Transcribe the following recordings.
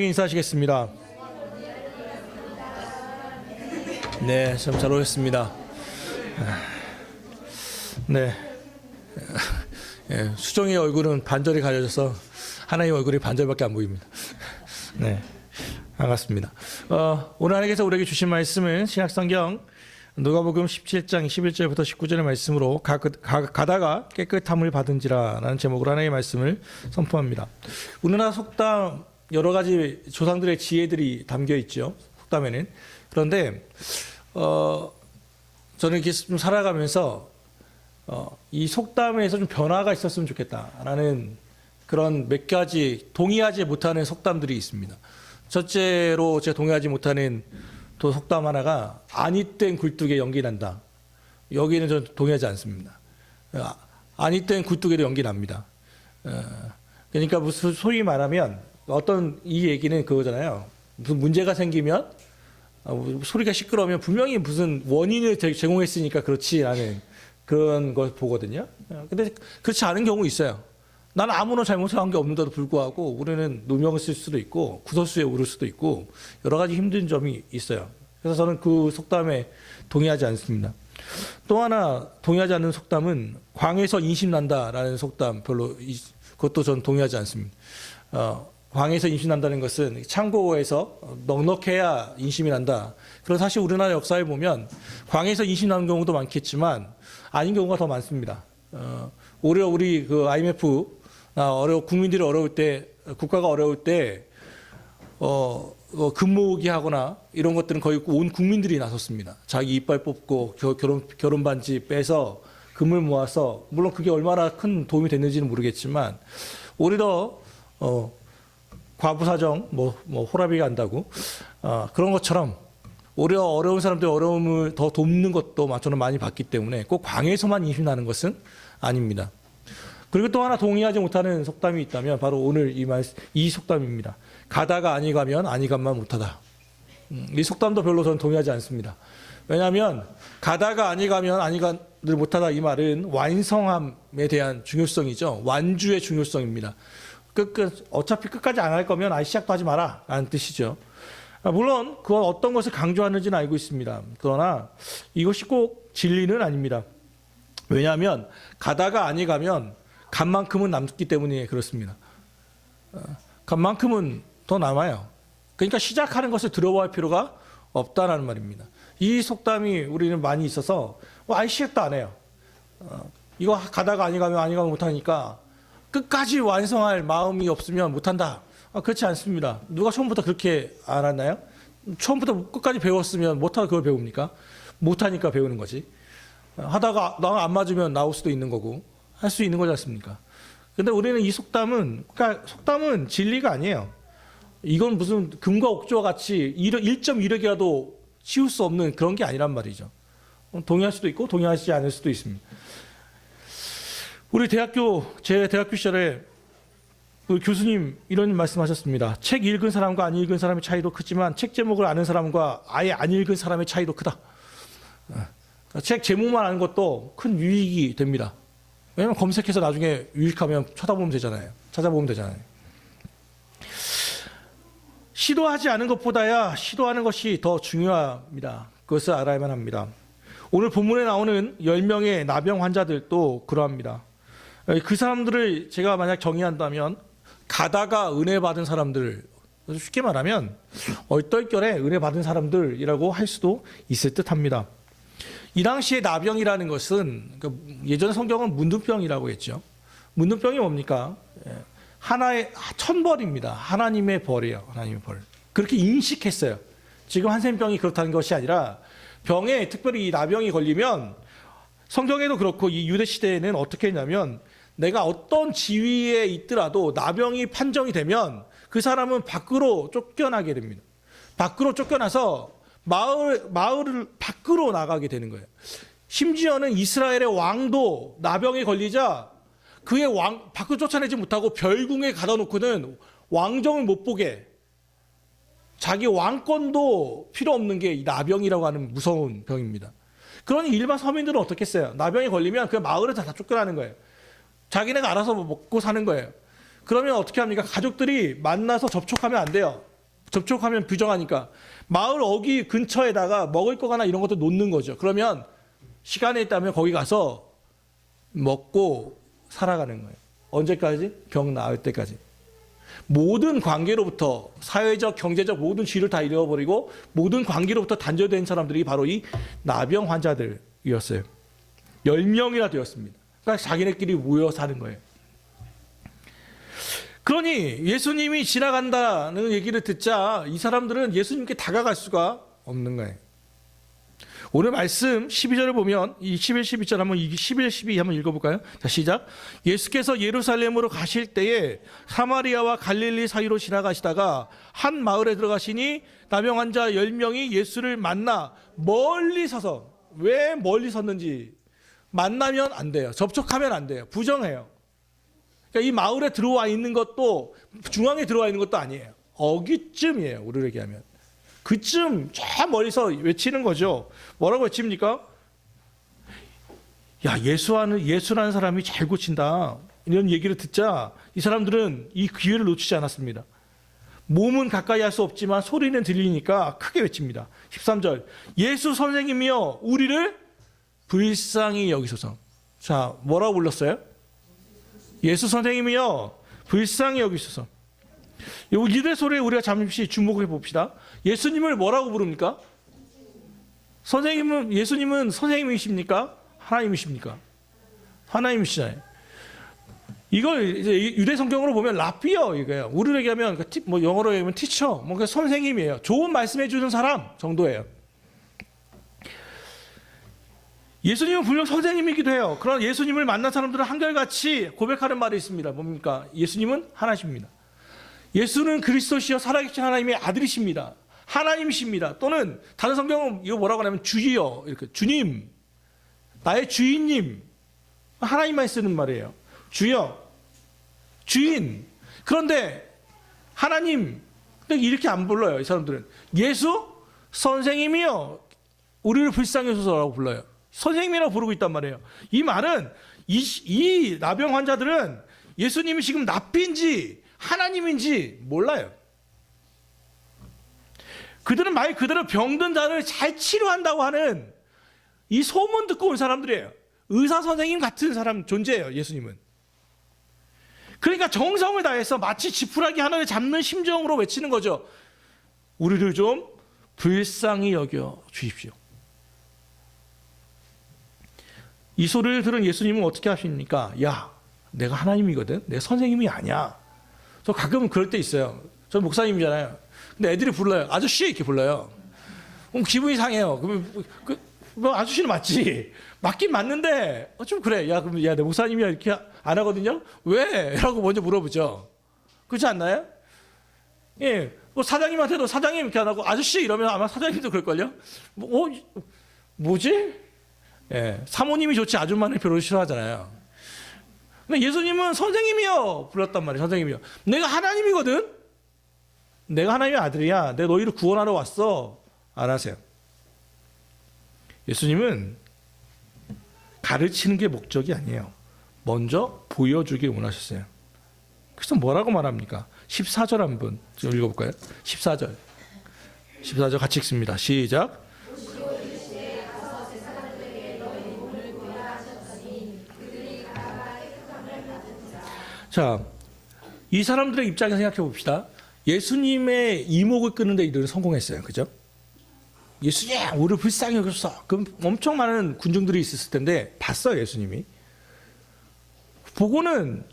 인사하시겠습니다. 네, 참 잘 오셨습니다. 네, 수정의 얼굴은 반절이 가려져서 하나님 얼굴이 반절밖에 안 보입니다. 네, 반갑습니다. 오늘 하나님께서 우리에게 주신 말씀은 신약성경 누가복음 17장 11절부터 19절의 말씀으로 가다가 깨끗함을 받은지라라는 제목으로 하나님의 말씀을 선포합니다. 우리나라 속담 여러 가지 조상들의 지혜들이 담겨 있죠. 속담에는. 그런데 저는 이렇게 좀 살아가면서 이 속담에서 좀 변화가 있었으면 좋겠다라는 그런 몇 가지 동의하지 못하는 속담들이 있습니다. 첫째로 제가 동의하지 못하는 또 속담 하나가 아니 땐 굴뚝에 연기 난다. 여기는 저는 동의하지 않습니다. 아니 땐 굴뚝에도 연기 납니다. 그러니까 무슨 소위 말하면 어떤 이 얘기는 그거잖아요. 무슨 문제가 생기면 소리가 시끄러우면 분명히 무슨 원인을 제공했으니까 그렇지라는 그런 걸 보거든요. 근데 그렇지 않은 경우 있어요. 나는 아무런 잘못한 게 없는데도 불구하고 우리는 누명을 쓸 수도 있고 구설수에 오를 수도 있고 여러 가지 힘든 점이 있어요. 그래서 저는 그 속담에 동의하지 않습니다. 또 하나 동의하지 않는 속담은 광에서 인심난다라는 속담 그것도 저는 동의하지 않습니다. 광에서 인심 난다는 것은 창고에서 넉넉해야 인심이 난다. 그런 사실 우리나라 역사에 보면 광에서 인심 나는 경우도 많겠지만 아닌 경우가 더 많습니다. 오히려 우리 그 IMF 국민들이 어려울 때 국가가 어려울 때 금모으기 하거나 이런 것들은 거의 온 국민들이 나섰습니다. 자기 이빨 뽑고 결혼 반지 빼서 금을 모아서 물론 그게 얼마나 큰 도움이 됐는지는 모르겠지만 오히려 과부 사정 호라비가 한다고 그런 것처럼 오히려 어려운 사람들의 어려움을 더 돕는 것도 저는 많이 봤기 때문에 꼭 광에서만 인심나는 것은 아닙니다. 그리고 또 하나 동의하지 못하는 속담이 있다면 바로 오늘 이 속담입니다. 가다가 아니 가면 아니 간만 못하다. 이 속담도 별로 저는 동의하지 않습니다. 왜냐하면 가다가 아니 가면 아니 간을 못하다 이 말은 완성함에 대한 중요성이죠. 완주의 중요성입니다. 어차피 끝까지 안 할 거면 시작도 하지 마라 라는 뜻이죠. 물론 그건 어떤 것을 강조하는지는 알고 있습니다. 그러나 이것이 꼭 진리는 아닙니다. 왜냐하면 가다가 아니 가면 간만큼은 남기 때문에 그렇습니다. 간만큼은 더 남아요. 그러니까 시작하는 것을 두려워할 필요가 없다라는 말입니다. 이 속담이 우리는 많이 있어서 시작도 안 해요. 이거 가다가 아니 가면 못하니까 끝까지 완성할 마음이 없으면 못한다. 그렇지 않습니다. 누가 처음부터 그렇게 알았나요? 처음부터 끝까지 배웠으면 못하고 그걸 배웁니까? 못하니까 배우는 거지. 하다가 나랑 안 맞으면 나올 수도 있는 거고 할 수 있는 거지 않습니까? 근데 우리는 이 속담은 진리가 아니에요. 이건 무슨 금과 옥조와 같이 1.1억이라도 치울 수 없는 그런 게 아니란 말이죠. 동의할 수도 있고 동의하지 않을 수도 있습니다. 제 대학교 시절에 그 교수님 이런 말씀하셨습니다. 책 읽은 사람과 안 읽은 사람의 차이도 크지만 책 제목을 아는 사람과 아예 안 읽은 사람의 차이도 크다. 책 제목만 아는 것도 큰 유익이 됩니다. 왜냐하면 검색해서 나중에 유익하면 찾아보면 되잖아요. 시도하지 않은 것보다야 시도하는 것이 더 중요합니다. 그것을 알아야만 합니다. 오늘 본문에 나오는 10명의 나병 환자들도 그러합니다. 그 사람들을 제가 만약 정의한다면 가다가 은혜 받은 사람들, 쉽게 말하면 얼떨결에 은혜 받은 사람들이라고 할 수도 있을 듯합니다. 이 당시에 나병이라는 것은 예전 성경은 문둥병이라고 했죠. 문둥병이 뭡니까? 하나의 천벌입니다. 하나님의 벌이에요. 하나님의 벌. 그렇게 인식했어요. 지금 한센병이 그렇다는 것이 아니라 병에 특별히 이 나병이 걸리면 성경에도 그렇고 이 유대 시대에는 어떻게 했냐면 내가 어떤 지위에 있더라도 나병이 판정이 되면 그 사람은 밖으로 쫓겨나게 됩니다. 밖으로 쫓겨나서 마을을 밖으로 나가게 되는 거예요. 심지어는 이스라엘의 왕도 나병에 걸리자 그의 밖으로 쫓아내지 못하고 별궁에 가다 놓고는 왕정을 못 보게 자기 왕권도 필요 없는 게 이 나병이라고 하는 무서운 병입니다. 그러니 일반 서민들은 어떻겠어요? 나병에 걸리면 그 마을을 다 쫓겨나는 거예요. 자기네가 알아서 먹고 사는 거예요. 그러면 어떻게 합니까? 가족들이 만나서 접촉하면 안 돼요. 접촉하면 부정하니까. 마을 어귀 근처에다가 먹을 거나 이런 것도 놓는 거죠. 그러면 시간이 있다면 거기 가서 먹고 살아가는 거예요. 언제까지? 병 나을 때까지. 모든 관계로부터 사회적, 경제적 모든 쥐를 다 잃어버리고 모든 관계로부터 단절된 사람들이 바로 이 나병 환자들이었어요. 10명이나 되었습니다. 그러니까 자기네끼리 모여 사는 거예요. 그러니 예수님이 지나간다는 얘기를 듣자 이 사람들은 예수님께 다가갈 수가 없는 거예요. 오늘 말씀 12절을 보면 이 11, 12절 한번 11, 12 한번 읽어볼까요? 자, 시작. 예수께서 예루살렘으로 가실 때에 사마리아와 갈릴리 사이로 지나가시다가 한 마을에 들어가시니 나병 환자 10명이 예수를 만나 멀리 서서, 왜 멀리 섰는지, 만나면 안 돼요. 접촉하면 안 돼요. 부정해요. 그러니까 이 마을에 들어와 있는 것도 중앙에 들어와 있는 것도 아니에요. 어기쯤이에요. 우리로 얘기하면. 그쯤 저 멀리서 외치는 거죠. 뭐라고 외칩니까? 야, 예수라는 사람이 잘 고친다. 이런 얘기를 듣자 이 사람들은 이 기회를 놓치지 않았습니다. 몸은 가까이 할 수 없지만 소리는 들리니까 크게 외칩니다. 13절. 예수 선생님이여 우리를 불쌍히 여기소서. 자, 뭐라고 불렀어요? 예수 선생님이여 불쌍히 여기소서. 이들의 소리에 우리가 잠시 주목해 봅시다. 예수님을 뭐라고 부릅니까? 예수님은 선생님이십니까? 하나님이십니까? 하나님이시잖아요. 이걸 이제 유대 성경으로 보면 라피어 이거예요. 우리로 얘기하면 뭐 영어로 얘기하면 티처, 뭔가 선생님이에요. 좋은 말씀해 주는 사람 정도예요. 예수님은 분명 선생님이기도 해요. 그러나 예수님을 만난 사람들은 한결같이 고백하는 말이 있습니다. 뭡니까? 예수님은 하나십니다. 예수는 그리스도시여 살아계신 하나님의 아들이십니다. 하나님이십니다. 또는 다른 성경은 이거 뭐라고 하냐면 주여, 이렇게 주님, 나의 주인님, 하나님만 쓰는 말이에요. 주여, 주인. 그런데 하나님 이렇게 안 불러요. 이 사람들은 예수 선생님이요 우리를 불쌍히 여소서라고 불러요. 선생님이라고 부르고 있단 말이에요. 이 말은 이 나병 환자들은 예수님이 지금 납비인지 하나님인지 몰라요. 그들은 말 그대로 병든 자를 잘 치료한다고 하는 이 소문 듣고 온 사람들이에요. 의사 선생님 같은 사람 존재예요. 예수님은. 그러니까 정성을 다해서 마치 지푸라기 하나를 잡는 심정으로 외치는 거죠. 우리를 좀 불쌍히 여겨 주십시오. 이 소리를 들은 예수님은 어떻게 하십니까? 야, 내가 하나님이거든. 내가 선생님이 아니야. 저 가끔은 그럴 때 있어요. 저 목사님이잖아요. 근데 애들이 불러요. 아저씨 이렇게 불러요. 그럼 기분이 상해요. 그러면 뭐 아저씨는 맞지. 맞긴 맞는데 좀 그래. 야, 그럼 야, 내 목사님이야 이렇게 안 하거든요. 왜? 라고 먼저 물어보죠. 그렇지 않나요? 예. 뭐 사장님한테도 사장님 이렇게 안 하고 아저씨 이러면 아마 사장님도 그럴걸요. 뭐지? 예. 사모님이 좋지 아줌마는 별로 싫어하잖아요. 근데 예수님은 선생님이요 불렀단 말이에요. 선생님이요. 내가 하나님이거든. 내가 하나님의 아들이야. 내가 너희를 구원하러 왔어. 안 하세요. 예수님은 가르치는 게 목적이 아니에요. 먼저 보여주길 원하셨어요. 그래서 뭐라고 말합니까? 14절 한번 좀 읽어볼까요? 14절 같이 읽습니다. 시작. 자, 이 사람들의 입장에서 생각해 봅시다. 예수님의 이목을 끄는데 이들은 성공했어요. 그죠? 예수님, 우리를 불쌍히 여겼어. 그럼 엄청 많은 군중들이 있었을 텐데 봤어요, 예수님이. 보고는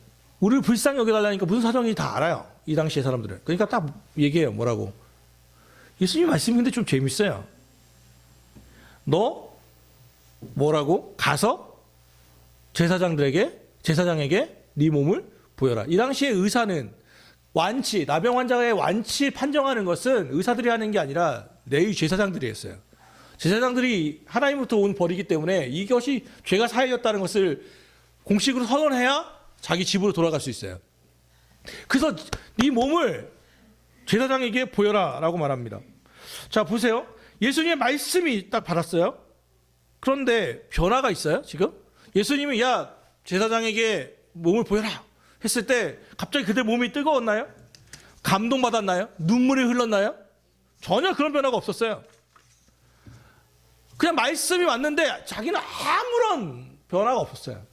우리를 불쌍히 여겨달라니까 무슨 사정인지 다 알아요. 이 당시의 사람들은. 그러니까 딱 얘기해요. 뭐라고? 예수님 말씀이 근데 좀 재밌어요. 너 뭐라고? 가서 제사장에게 네 몸을 보여라. 이 당시의 의사는 나병 환자의 완치 판정하는 것은 의사들이 하는 게 아니라 레위 제사장들이 했어요. 제사장들이 하나님부터 온 벌이기 때문에 이것이 죄가 사해졌다는 것을 공식으로 선언해야 자기 집으로 돌아갈 수 있어요. 그래서 네 몸을 제사장에게 보여라 라고 말합니다. 자, 보세요. 예수님의 말씀이 딱 받았어요. 그런데 변화가 있어요. 지금 예수님이 야 제사장에게 몸을 보여라 했을 때 갑자기 그들 몸이 뜨거웠나요? 감동받았나요? 눈물이 흘렀나요? 전혀 그런 변화가 없었어요. 그냥 말씀이 왔는데 자기는 아무런 변화가 없었어요.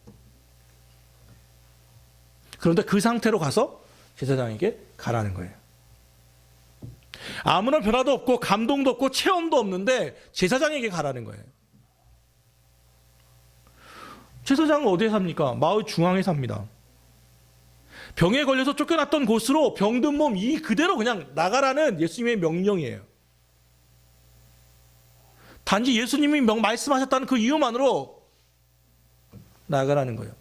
그런데 그 상태로 가서 제사장에게 가라는 거예요. 아무런 변화도 없고 감동도 없고 체험도 없는데 제사장에게 가라는 거예요. 제사장은 어디에 삽니까? 마을 중앙에 삽니다. 병에 걸려서 쫓겨났던 곳으로 병든 몸 이 그대로 그냥 나가라는 예수님의 명령이에요. 단지 예수님이 말씀하셨다는 그 이유만으로 나가라는 거예요.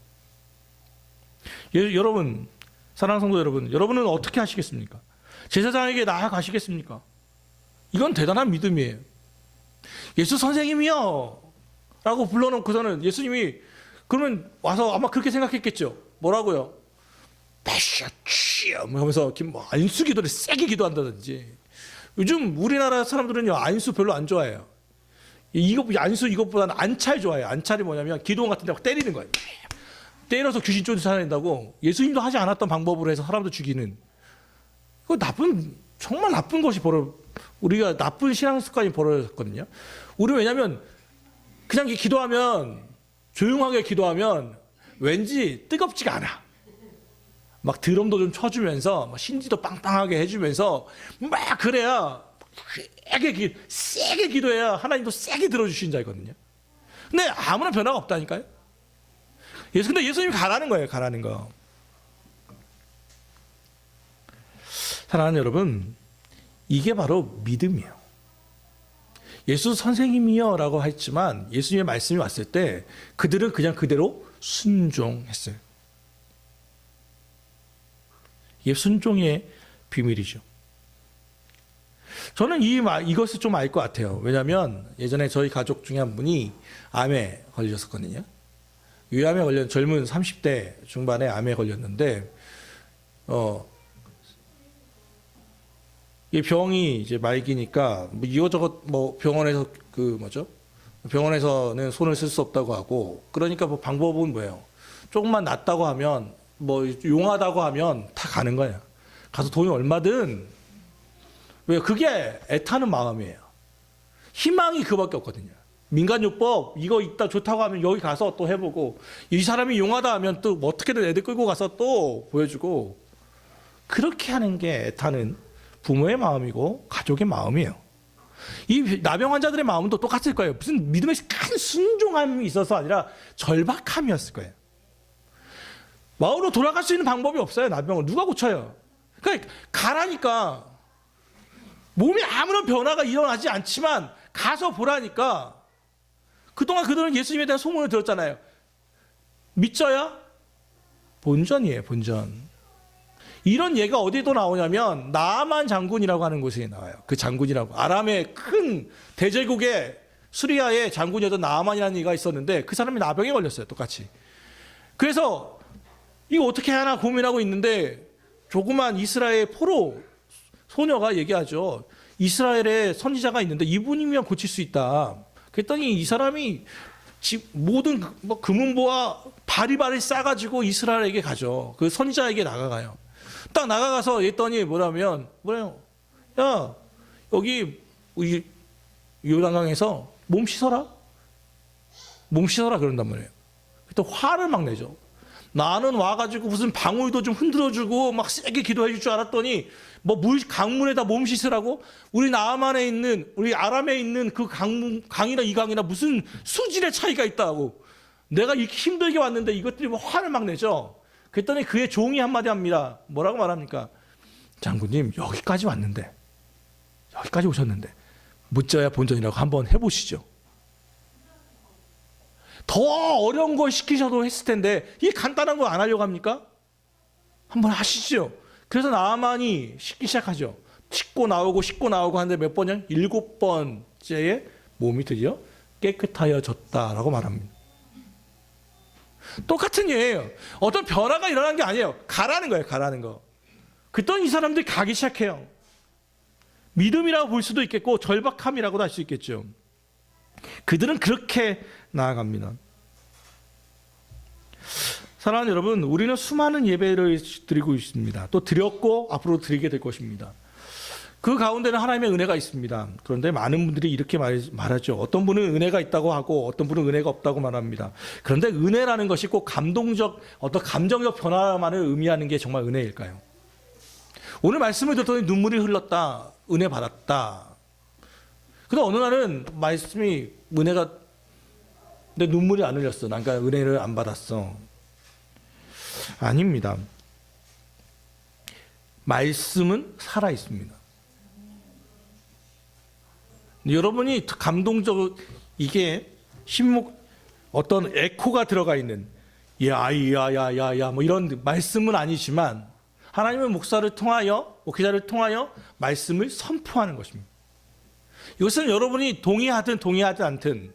여러분, 사랑하는 성도 여러분, 여러분은 어떻게 하시겠습니까? 제사장에게 나아가시겠습니까? 이건 대단한 믿음이에요. 예수 선생님이요 라고 불러놓고서는 예수님이 그러면 와서 아마 그렇게 생각했겠죠. 뭐라고요? 패셔치엄 하면서 안수 기도를 세게 기도한다든지. 요즘 우리나라 사람들은요 안수 별로 안 좋아해요. 안수 이것보다는 안찰 좋아해요. 안찰이 뭐냐면 기도원 같은 데 때리는 거예요. 때려서 귀신 쫓아낸다고. 예수님도 하지 않았던 방법으로 해서 사람도 죽이는. 그거 정말 나쁜 것이 우리가 나쁜 신앙 습관이 벌어졌거든요. 우리 왜냐면 그냥 기도하면 조용하게 기도하면 왠지 뜨겁지가 않아. 막 드럼도 좀 쳐주면서 막 신지도 빵빵하게 해주면서 막 그래야 세게 기도해야 하나님도 세게 들어주신 자이거든요. 근데 아무런 변화가 없다니까요. 근데 예수님이 가라는 거예요. 가라는 거. 사랑하는 여러분, 이게 바로 믿음이에요. 예수 선생님이요 라고 했지만 예수님의 말씀이 왔을 때 그들은 그냥 그대로 순종했어요. 이게 순종의 비밀이죠. 저는 이것을 좀 알 것 같아요. 왜냐하면 예전에 저희 가족 중에 한 분이 암에 걸렸었거든요. 위암에 걸린 젊은 30대 중반에 암에 걸렸는데 이 병이 이제 말기니까 이것저것 병원에서 병원에서는 손을 쓸 수 없다고 하고 그러니까 방법은 뭐예요? 조금만 낫다고 하면 용하다고 하면 다 가는 거예요. 가서 돈이 얼마든 왜요? 그게 애타는 마음이에요. 희망이 그밖에 없거든요. 민간요법 이거 있다 좋다고 하면 여기 가서 또 해보고 이 사람이 용하다 하면 또 어떻게든 애들 끌고 가서 또 보여주고 그렇게 하는 게 애타는 부모의 마음이고 가족의 마음이에요. 이 나병 환자들의 마음도 똑같을 거예요. 무슨 믿음의 큰 순종함이 있어서 아니라 절박함이었을 거예요. 마을로 돌아갈 수 있는 방법이 없어요. 나병을 누가 고쳐요? 그러니까 가라니까 몸에 아무런 변화가 일어나지 않지만 가서 보라니까. 그동안 그들은 예수님에 대한 소문을 들었잖아요. 믿져야 본전이에요. 본전. 이런 예가 어디도 나오냐면 나아만 장군이라고 하는 곳에 나와요. 그 장군이라고 아람의 큰 대제국의 수리아의 장군이었던 나아만이라는 이가 있었는데 그 사람이 나병에 걸렸어요. 똑같이. 그래서 이거 어떻게 하나 고민하고 있는데 조그만 이스라엘 포로 소녀가 얘기하죠. 이스라엘에 선지자가 있는데 이분이면 고칠 수 있다. 그랬더니 이 사람이 모든 금은보와 바리바리 싸가지고 이스라엘에게 가죠. 그 선지자에게 나가가요. 딱 나가가서 했더니 뭐래요? 야, 여기 요단강에서 몸 씻어라 그런단 말이에요. 또 화를 막 내죠. 나는 와가지고 무슨 방울도 좀 흔들어주고 막 세게 기도해 줄 줄 알았더니 강물에다 몸 씻으라고? 우리 나아만에 있는 우리 아람에 있는 그 강이나 이 강이나 무슨 수질의 차이가 있다고. 내가 이렇게 힘들게 왔는데 이것들이 화를 막 내죠. 그랬더니 그의 종이 한마디 합니다. 뭐라고 말합니까? 장군님, 여기까지 왔는데, 여기까지 오셨는데 묻져야 본전이라고 한번 해보시죠. 더 어려운 걸 시키셔도 했을 텐데 이 간단한 거 안 하려고 합니까? 한번 하시죠. 그래서 나아만이 씻기 시작하죠. 씻고 나오고 하는데 몇 번이요? 7번째에 몸이 드디어 깨끗하여졌다라고 말합니다. 똑같은 예예요. 어떤 변화가 일어난 게 아니에요. 가라는 거예요. 가라는 거. 그랬더니 이 사람들이 가기 시작해요. 믿음이라고 볼 수도 있겠고 절박함이라고도 할 수 있겠죠. 그들은 그렇게 나아갑니다. 사랑하는 여러분, 우리는 수많은 예배를 드리고 있습니다. 또 드렸고 앞으로 드리게 될 것입니다. 그 가운데는 하나님의 은혜가 있습니다. 그런데 많은 분들이 이렇게 말하죠. 어떤 분은 은혜가 있다고 하고 어떤 분은 은혜가 없다고 말합니다. 그런데 은혜라는 것이 꼭 어떤 감정적 변화만을 의미하는 게 정말 은혜일까요? 오늘 말씀을 듣더니 눈물이 흘렀다. 은혜 받았다. 근데 어느 날은 말씀이 은혜가 내 눈물이 안 흘렸어. 그러니까 은혜를 안 받았어. 아닙니다. 말씀은 살아 있습니다. 여러분이 이게 어떤 에코가 들어가 있는 야야야야야 뭐 이런 말씀은 아니지만 하나님은 목회자를 통하여 말씀을 선포하는 것입니다. 이것은 여러분이 동의하든 동의하지 않든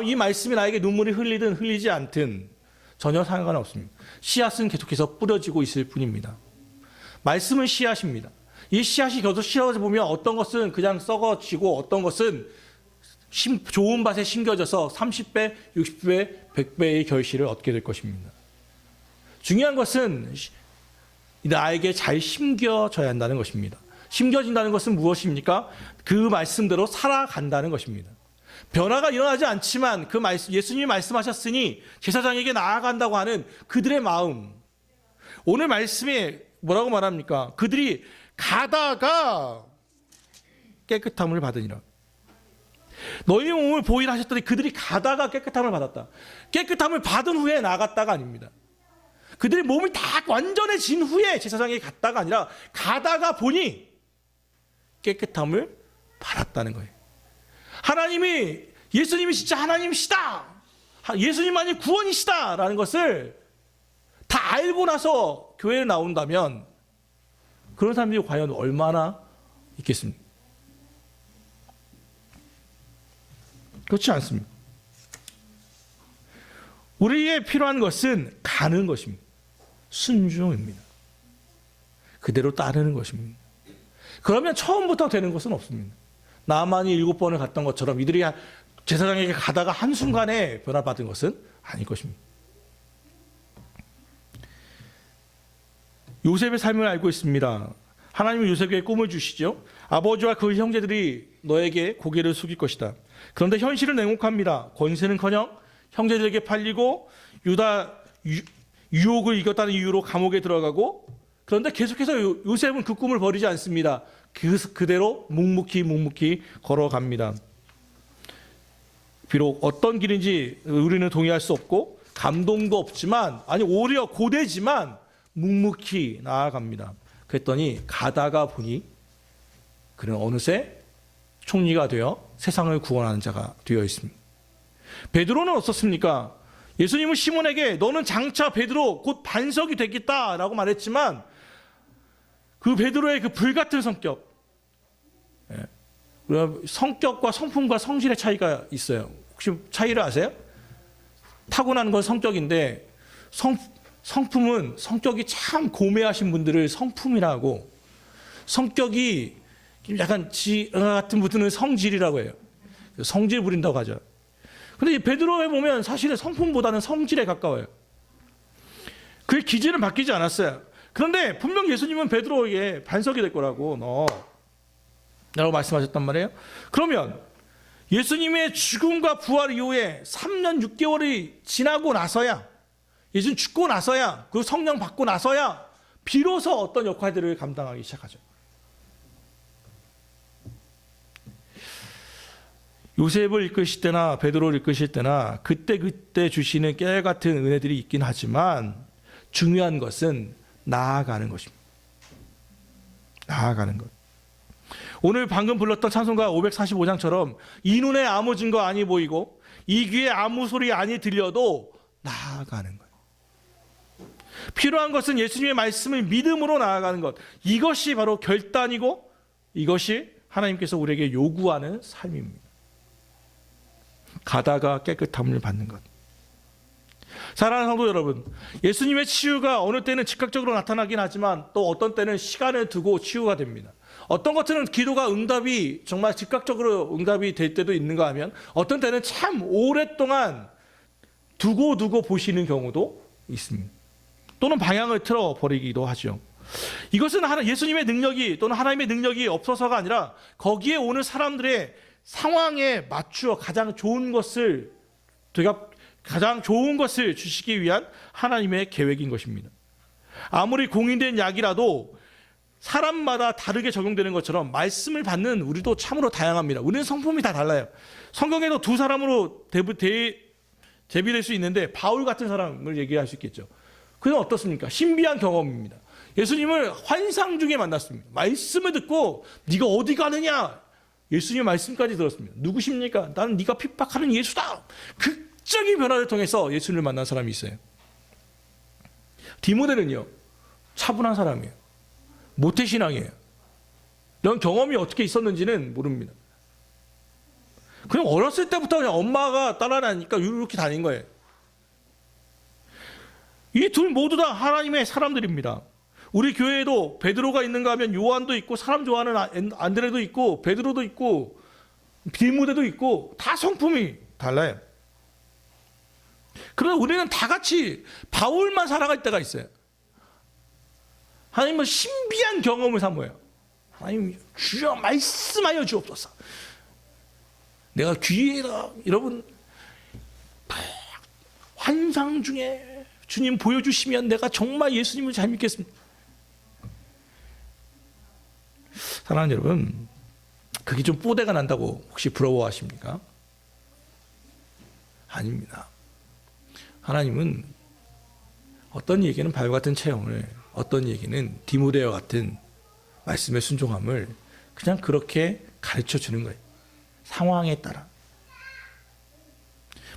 이 말씀이 나에게 눈물이 흘리든 흘리지 않든 전혀 상관없습니다. 씨앗은 계속해서 뿌려지고 있을 뿐입니다. 말씀은 씨앗입니다. 이 씨앗이 계속 실어져 보면 어떤 것은 그냥 썩어지고 어떤 것은 좋은 밭에 심겨져서 30배, 60배, 100배의 결실을 얻게 될 것입니다. 중요한 것은 나에게 잘 심겨져야 한다는 것입니다. 심겨진다는 것은 무엇입니까? 그 말씀대로 살아간다는 것입니다. 변화가 일어나지 않지만 예수님이 말씀하셨으니 제사장에게 나아간다고 하는 그들의 마음. 오늘 말씀에 뭐라고 말합니까? 그들이 가다가 깨끗함을 받으니라. 너희 몸을 보이라 하셨더니 그들이 가다가 깨끗함을 받았다. 깨끗함을 받은 후에 나갔다가 아닙니다. 그들이 몸이 다 완전해진 후에 제사장에게 갔다가 아니라 가다가 보니 깨끗함을 받았다는 거예요. 예수님이 진짜 하나님이시다. 예수님만이 구원이시다. 라는 것을 다 알고 나서 교회에 나온다면 그런 사람들이 과연 얼마나 있겠습니까? 그렇지 않습니다. 우리에게 필요한 것은 가는 것입니다. 순종입니다. 그대로 따르는 것입니다. 그러면 처음부터 되는 것은 없습니다. 나만이 7번을 갔던 것처럼 이들이 제사장에게 가다가 한순간에 변화받은 것은 아닐 것입니다. 요셉의 삶을 알고 있습니다. 하나님은 요셉에게 꿈을 주시죠. 아버지와 그 형제들이 너에게 고개를 숙일 것이다. 그런데 현실은 냉혹합니다. 권세는커녕 형제들에게 팔리고 유혹을 이겼다는 이유로 감옥에 들어가고, 그런데 계속해서 요셉은 그 꿈을 버리지 않습니다. 그대로 묵묵히 걸어갑니다. 비록 어떤 길인지 우리는 동의할 수 없고 감동도 없지만, 오히려 고되지만 묵묵히 나아갑니다. 그랬더니 가다가 보니 그는 어느새 총리가 되어 세상을 구원하는 자가 되어 있습니다. 베드로는 어떻습니까? 예수님은 시몬에게 너는 장차 베드로 곧 반석이 되겠다라고 말했지만 그 베드로의 그 불같은 성격, 성격과 성품과 성질의 차이가 있어요. 혹시 차이를 아세요? 타고나는 건 성격인데 성격이 참 고매하신 분들을 성품이라고, 성격이 약간 같은 분들은 성질이라고 해요. 성질 부린다고 하죠. 근데 이 베드로에 보면 사실은 성품보다는 성질에 가까워요. 그의 기질은 바뀌지 않았어요. 그런데 분명 예수님은 베드로에게 반석이 될 거라고 라고 말씀하셨단 말이에요. 그러면 예수님의 죽음과 부활 이후에 3년 6개월이 지나고 나서야, 예수님 죽고 나서야, 그리고 성령 받고 나서야 비로소 어떤 역할들을 감당하기 시작하죠. 요셉을 이끄실 때나 베드로를 이끄실 때나 그때 주시는 깨알같은 은혜들이 있긴 하지만 중요한 것은 나아가는 것입니다. 나아가는 것. 오늘 방금 불렀던 찬송가 545장처럼 이 눈에 아무 증거 아니 보이고 이 귀에 아무 소리 아니 들려도 나아가는 거예요. 필요한 것은 예수님의 말씀을 믿음으로 나아가는 것. 이것이 바로 결단이고 이것이 하나님께서 우리에게 요구하는 삶입니다. 가다가 깨끗함을 받는 것. 사랑하는 성도 여러분, 예수님의 치유가 어느 때는 즉각적으로 나타나긴 하지만 또 어떤 때는 시간을 두고 치유가 됩니다. 어떤 것들은 기도가 정말 즉각적으로 응답이 될 때도 있는가 하면 어떤 때는 참 오랫동안 두고 보시는 경우도 있습니다. 또는 방향을 틀어버리기도 하죠. 이것은 예수님의 능력이 또는 하나님의 능력이 없어서가 아니라 거기에 오는 사람들의 상황에 맞추어 가장 좋은 것을 주시기 위한 하나님의 계획인 것입니다. 아무리 공인된 약이라도 사람마다 다르게 적용되는 것처럼 말씀을 받는 우리도 참으로 다양합니다. 우리는 성품이 다 달라요. 성경에도 두 사람으로 대비될 수 있는데 바울 같은 사람을 얘기할 수 있겠죠. 그는 어떻습니까? 신비한 경험입니다. 예수님을 환상 중에 만났습니다. 말씀을 듣고 네가 어디 가느냐? 예수님의 말씀까지 들었습니다. 누구십니까? 나는 네가 핍박하는 예수다. 극적인 변화를 통해서 예수님을 만난 사람이 있어요. 디모데는요, 차분한 사람이에요. 모태신앙이에요. 이런 경험이 어떻게 있었는지는 모릅니다. 그냥 어렸을 때부터 그냥 엄마가 따라다니까 이렇게 다닌 거예요. 이 둘 모두 다 하나님의 사람들입니다. 우리 교회에도 베드로가 있는가 하면 요한도 있고 사람 좋아하는 안드레도 있고 베드로도 있고 디모데도 있고 다 성품이 달라요. 그러나 우리는 다 같이 바울만 살아갈 때가 있어요. 하나님은 신비한 경험을 삼어요. 하나님 주여 말씀하여 주옵소서. 내가 귀에다 여러분 환상 중에 주님 보여주시면 내가 정말 예수님을 잘 믿겠습니다. 사랑하는 여러분, 그게 좀 뽀대가 난다고 혹시 부러워하십니까? 아닙니다. 하나님은 어떤 얘기는 바울 같은 체험을, 어떤 얘기는 디모데와 같은 말씀의 순종함을 그냥 그렇게 가르쳐 주는 거예요. 상황에 따라.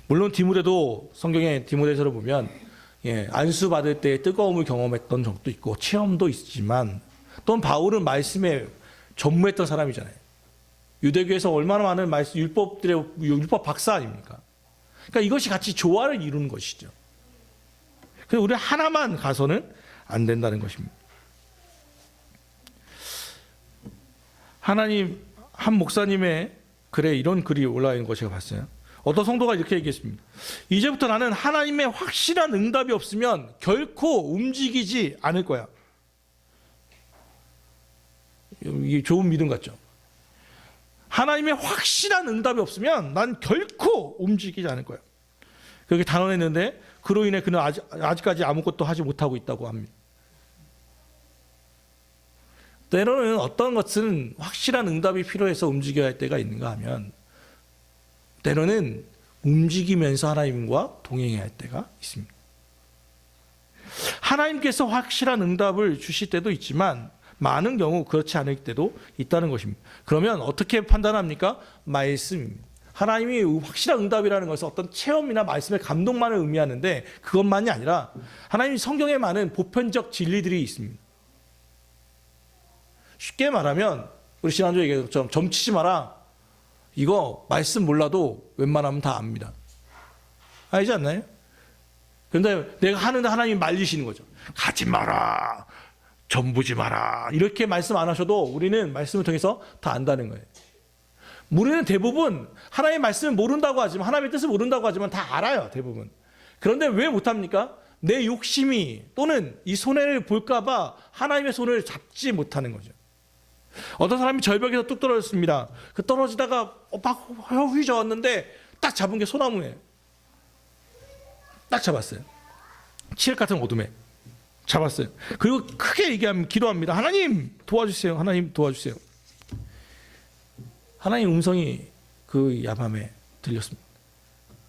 물론 디모데도 성경의 디모데서를 보면 안수 받을 때 뜨거움을 경험했던 적도 있고 체험도 있지만 또는 바울은 말씀에 전무했던 사람이잖아요. 유대교에서 얼마나 많은 말씀, 율법 박사 아닙니까? 그러니까 이것이 같이 조화를 이루는 것이죠. 그래서 우리 하나만 가서는 안 된다는 것입니다. 하나님, 한 목사님의 글에 이런 글이 올라와 있는 거 제가 봤어요. 어떤 성도가 이렇게 얘기했습니다. 이제부터 나는 하나님의 확실한 응답이 없으면 결코 움직이지 않을 거야. 이게 좋은 믿음 같죠? 하나님의 확실한 응답이 없으면 난 결코 움직이지 않을 거야. 그렇게 단언했는데 그로 인해 그는 아직까지 아무것도 하지 못하고 있다고 합니다. 때로는 어떤 것은 확실한 응답이 필요해서 움직여야 할 때가 있는가 하면 때로는 움직이면서 하나님과 동행해야 할 때가 있습니다. 하나님께서 확실한 응답을 주실 때도 있지만 많은 경우 그렇지 않을 때도 있다는 것입니다. 그러면 어떻게 판단합니까? 말씀입니다. 하나님이 확실한 응답이라는 것은 어떤 체험이나 말씀의 감동만을 의미하는데 그것만이 아니라 하나님 성경에 많은 보편적 진리들이 있습니다. 쉽게 말하면 우리 지난주에 얘기했던 것처럼 점치지 마라. 이거 말씀 몰라도 웬만하면 다 압니다. 알지 않나요? 그런데 내가 하는데 하나님이 말리시는 거죠. 가지 마라. 점보지 마라. 이렇게 말씀 안 하셔도 우리는 말씀을 통해서 다 안다는 거예요. 우리는 대부분 하나님의 말씀을 모른다고 하지만 하나님의 뜻을 모른다고 하지만 다 알아요. 대부분. 그런데 왜 못합니까? 내 욕심이 또는 이 손해를 볼까 봐 하나님의 손을 잡지 못하는 거죠. 어떤 사람이 절벽에서 뚝 떨어졌습니다. 그 떨어지다가 막 휘저었는데 딱 잡은 게 소나무예요. 딱 잡았어요. 칠흑 같은 어둠에 잡았어요. 그리고 크게 기도합니다. 하나님 도와주세요. 하나님 도와주세요. 하나님 음성이 그 야밤에 들렸습니다.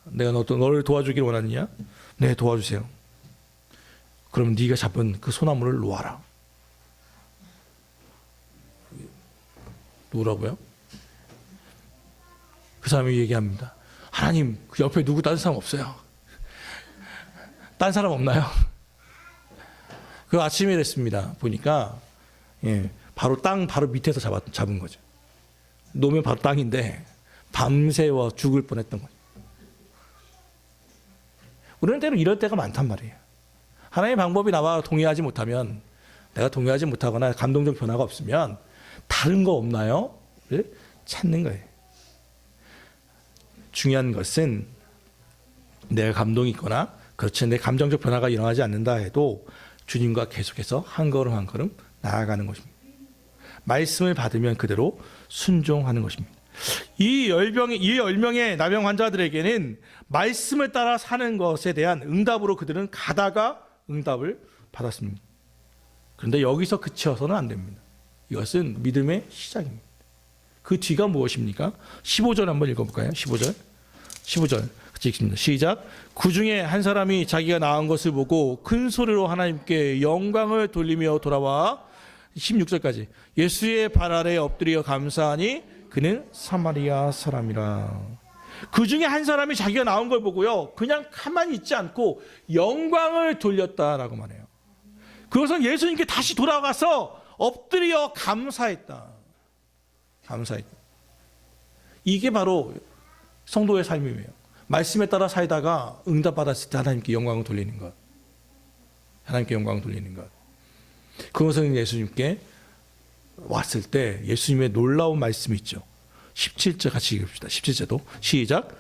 내가 너를 도와주기를 원하느냐? 네, 도와주세요. 그럼 네가 잡은 그 소나무를 놓아라. 누구라고요? 그 사람이 얘기합니다. 하나님, 그 옆에 누구 다른 사람 없어요. 딴 사람 없나요? 그 아침에 됐습니다. 보니까 바로 땅 바로 밑에서 잡은 거죠. 놓으면 바로 땅인데 밤새워 죽을 뻔했던 거죠. 우리는 때로 이럴 때가 많단 말이에요. 하나님의 방법이 나와 동의하지 못하면, 내가 동의하지 못하거나 감동적 변화가 없으면 다른 거 없나요? 를 찾는 거예요. 중요한 것은 내가 감동이 있거나 그렇지 내 감정적 변화가 일어나지 않는다 해도 주님과 계속해서 한 걸음 한 걸음 나아가는 것입니다. 말씀을 받으면 그대로 순종하는 것입니다. 이 10명의 나병 환자들에게는 말씀을 따라 사는 것에 대한 응답으로 그들은 가다가 응답을 받았습니다. 그런데 여기서 그쳐서는 안 됩니다. 이것은 믿음의 시작입니다. 그 뒤가 무엇입니까? 15절 한번 읽어볼까요? 15절 같이 읽습니다. 시작. 그 중에 한 사람이 자기가 나은 것을 보고 큰 소리로 하나님께 영광을 돌리며 돌아와 16절까지 예수의 발 아래 엎드려 감사하니 그는 사마리아 사람이라. 그 중에 한 사람이 자기가 나은 걸 보고요 그냥 가만히 있지 않고 영광을 돌렸다라고 말해요. 그것은 예수님께 다시 돌아가서 엎드려 감사했다. 이게 바로 성도의 삶이에요. 말씀에 따라 살다가 응답받았을 때 하나님께 영광을 돌리는 것. 그것은 예수님께 왔을 때 예수님의 놀라운 말씀이 있죠. 17절 같이 읽읍시다. 17절도 시작.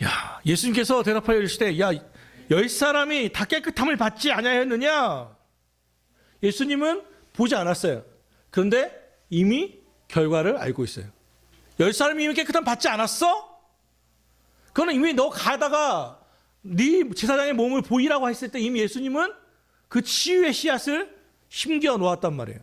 야, 예수님께서 대답하여 이르시되 야, 10사람이 다 깨끗함을 받지 아니하였느냐? 예수님은 보지 않았어요. 그런데 이미 결과를 알고 있어요. 10사람이 이미 깨끗함 받지 않았어? 그거는 이미 너 가다가 네 제사장의 몸을 보이라고 했을 때 이미 예수님은 그 치유의 씨앗을 심겨 놓았단 말이에요.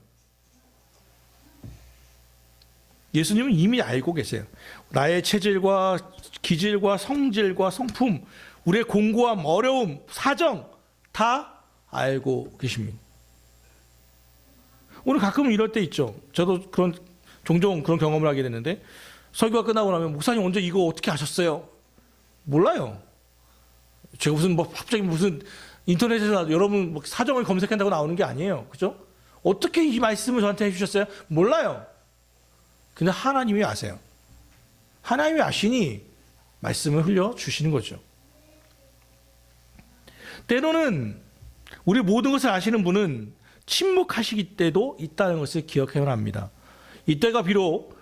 예수님은 이미 알고 계세요. 나의 체질과 기질과 성질과 성품, 우리의 공고함, 어려움, 사정 다 알고 계십니다. 오늘 가끔은 이럴 때 있죠. 저도 종종 그런 경험을 하게 되는데 설교가 끝나고 나면 목사님 언제 이거 어떻게 하셨어요? 몰라요. 제가 갑자기 무슨 인터넷에서 여러분 사정을 검색한다고 나오는 게 아니에요. 그죠? 어떻게 이 말씀을 저한테 해주셨어요? 몰라요. 근데 하나님이 아세요. 하나님이 아시니 말씀을 흘려주시는 거죠. 때로는 우리 모든 것을 아시는 분은 침묵하시기 때도 있다는 것을 기억해야 합니다. 이때가 비록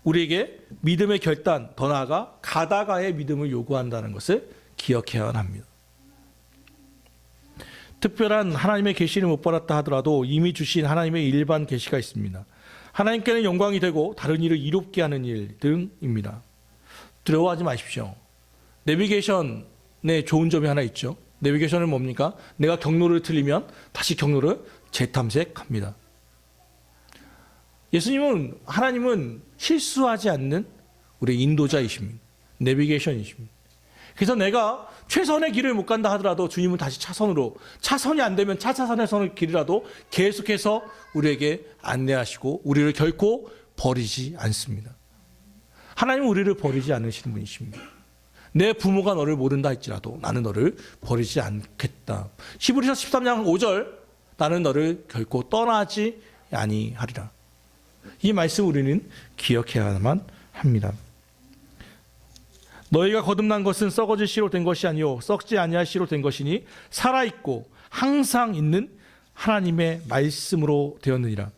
우리에게 믿음의 결단, 더 나아가 가다가의 믿음을 요구한다는 것을 기억해야 합니다. 특별한 하나님의 계시를 못 받았다 하더라도 이미 주신 하나님의 일반 계시가 있습니다. 하나님께는 영광이 되고 다른 일을 이롭게 하는 일 등입니다. 두려워하지 마십시오. 내비게이션에 좋은 점이 하나 있죠. 내비게이션은 뭡니까? 내가 경로를 틀리면 다시 경로를 재탐색합니다. 하나님은 실수하지 않는 우리 인도자이십니다. 내비게이션이십니다. 그래서 내가 최선의 길을 못 간다 하더라도 주님은 다시 차선이 안 되면 차차선의 길이라도 계속해서 우리에게 안내하시고 우리를 결코 버리지 않습니다. 하나님은 우리를 버리지 않으시는 분이십니다. 내 부모가 너를 모른다 할지라도 나는 너를 버리지 않겠다. 히브리서 13장 5절 나는 너를 결코 떠나지 아니하리라. 이 말씀 우리는 기억해야만 합니다. 너희가 거듭난 것은 썩어질 씨로 된 것이 아니요 썩지 아니할 씨로 된 것이니 살아있고 항상 있는 하나님의 말씀으로 되었느니라.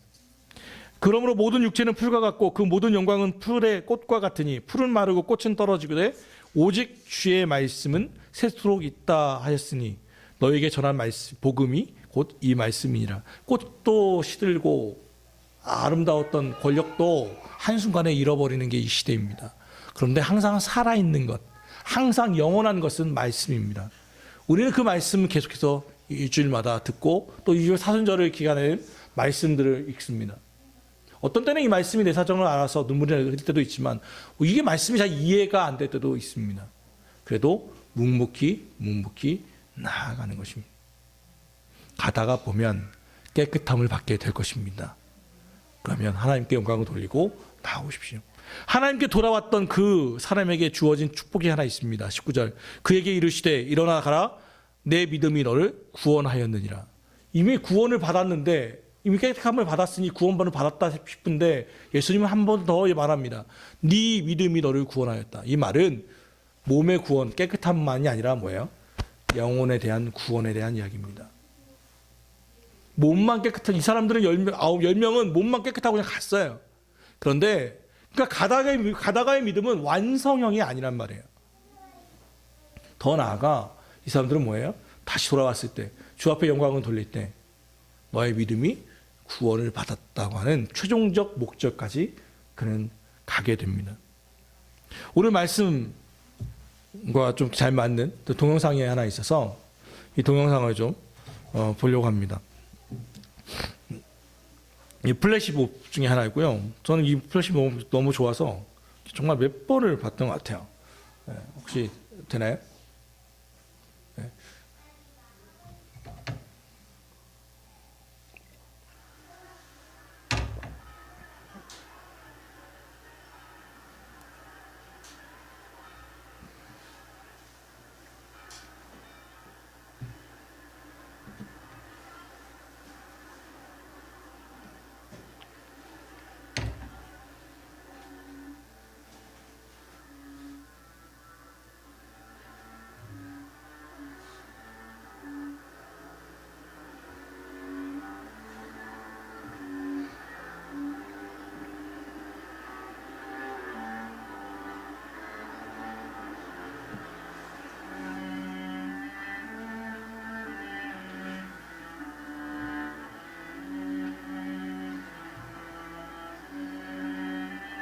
그러므로 모든 육체는 풀과 같고 그 모든 영광은 풀의 꽃과 같으니 풀은 마르고 꽃은 떨어지되 오직 주의 말씀은 새토록 있다 하였으니 너에게 전한 말씀 복음이 곧 이 말씀이니라. 꽃도 시들고 아름다웠던 권력도 한순간에 잃어버리는 게 이 시대입니다. 그런데 항상 살아있는 것, 항상 영원한 것은 말씀입니다. 우리는 그 말씀을 계속해서 일주일마다 듣고 또 이 사순절을 기간에 말씀들을 읽습니다. 어떤 때는 이 말씀이 내 사정을 알아서 눈물이 흘릴 때도 있지만 이게 말씀이 잘 이해가 안 될 때도 있습니다. 그래도 묵묵히 나아가는 것입니다. 가다가 보면 깨끗함을 받게 될 것입니다. 그러면 하나님께 영광을 돌리고 나오십시오. 하나님께 돌아왔던 그 사람에게 주어진 축복이 하나 있습니다. 19절 그에게 이르시되 일어나 가라 내 믿음이 너를 구원하였느니라. 이미 구원을 받았는데 이미 깨끗함을 받았으니 구원을 받았다 싶은데 예수님은 한 번 더 말합니다. 네 믿음이 너를 구원하였다. 이 말은 몸의 구원, 깨끗함만이 아니라 뭐예요? 영혼에 대한 구원에 대한 이야기입니다. 몸만 깨끗한 이 사람들은 10명은 몸만 깨끗하고 그냥 갔어요. 그런데 그러니까 가다가의 믿음은 완성형이 아니란 말이에요. 더 나아가 이 사람들은 뭐예요? 다시 돌아왔을 때, 주 앞에 영광을 돌릴 때 너의 믿음이 구원을 받았다고 하는 최종적 목적까지 그는 가게 됩니다. 오늘 말씀과 좀 잘 맞는 또 동영상이 하나 있어서 이 동영상을 좀 보려고 합니다. 이 플래시몹 중에 하나이고요. 저는 이 플래시몹 너무 좋아서 정말 몇 번을 봤던 것 같아요. 혹시 되나요?